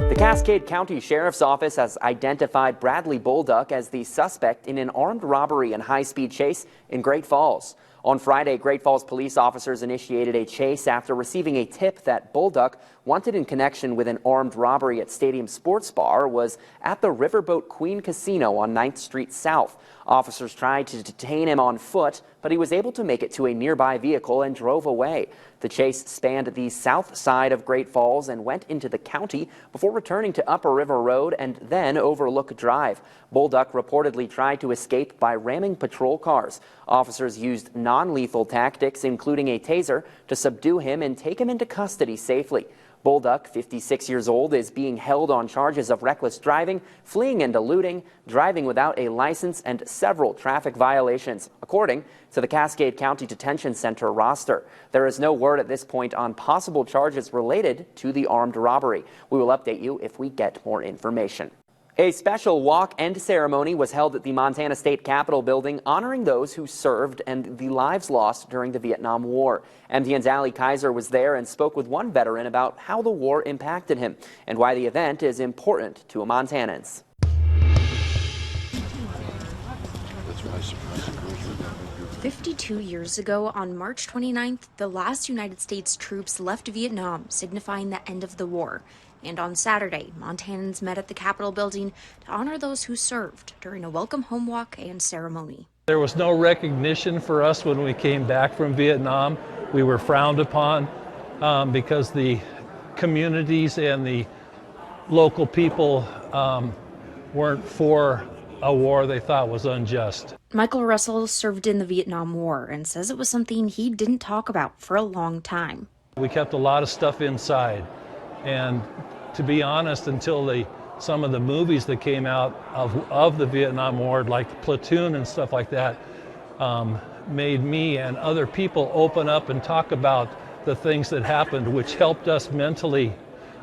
The Cascade County Sheriff's Office has identified Bradley Bolduc as the suspect in an armed robbery and high-speed chase in Great Falls. On Friday, Great Falls police officers initiated a chase after receiving a tip that Bolduc, wanted in connection with an armed robbery at Stadium Sports Bar, was at the Riverboat Queen Casino on 9th Street South. Officers tried to detain him on foot, but he was able to make it to a nearby vehicle and drove away. The chase spanned the south side of Great Falls and went into the county before returning to Upper River Road and then Overlook Drive. Bolduc reportedly tried to escape by ramming patrol cars. Officers used non-lethal tactics, including a taser, to subdue him and take him into custody safely. Bolduc, 56 years old, is being held on charges of reckless driving, fleeing and eluding, driving without a license, and several traffic violations, according to the Cascade County Detention Center roster. There is no word at this point on possible charges related to the armed robbery. We will update you if we get more information. A special walk and ceremony was held at the Montana State Capitol building honoring those who served and the lives lost during the Vietnam War. MTN's Ali Kaiser was there and spoke with one veteran about how the war impacted him and why the event is important to Montanans. 52 years ago, on March 29th, the last United States troops left Vietnam, signifying the end of the war. And on Saturday, Montanans met at the Capitol building to honor those who served during a welcome home walk and ceremony. There was no recognition for us when we came back from Vietnam. We were frowned upon because the communities and the local people weren't for a war they thought was unjust. Michael Russell served in the Vietnam War and says it was something he didn't talk about for a long time. We kept a lot of stuff inside. And to be honest, until some of the movies that came out of the Vietnam War, like Platoon and stuff like that, made me and other people open up and talk about the things that happened, which helped us mentally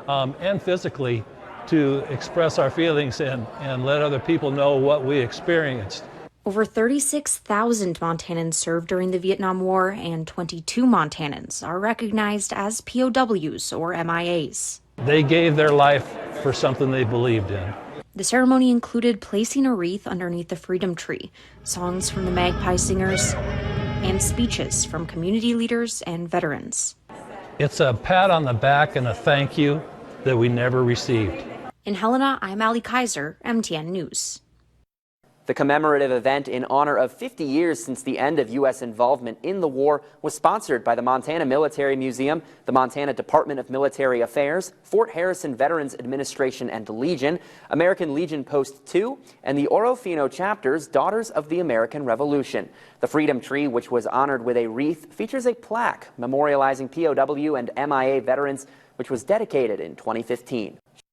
and physically to express our feelings and let other people know what we experienced. Over 36,000 Montanans served during the Vietnam War, and 22 Montanans are recognized as POWs or MIAs. They gave their life for something they believed in. The ceremony included placing a wreath underneath the Freedom Tree, songs from the Magpie Singers, and speeches from community leaders and veterans. It's a pat on the back and a thank you that we never received. In Helena, I'm Ali Kaiser, MTN News. The commemorative event in honor of 50 years since the end of U.S. involvement in the war was sponsored by the Montana Military Museum, the Montana Department of Military Affairs, Fort Harrison Veterans Administration and Legion, American Legion Post 2, and the Orofino chapter's Daughters of the American Revolution. The Freedom Tree, which was honored with a wreath, features a plaque memorializing POW and MIA veterans, which was dedicated in 2015.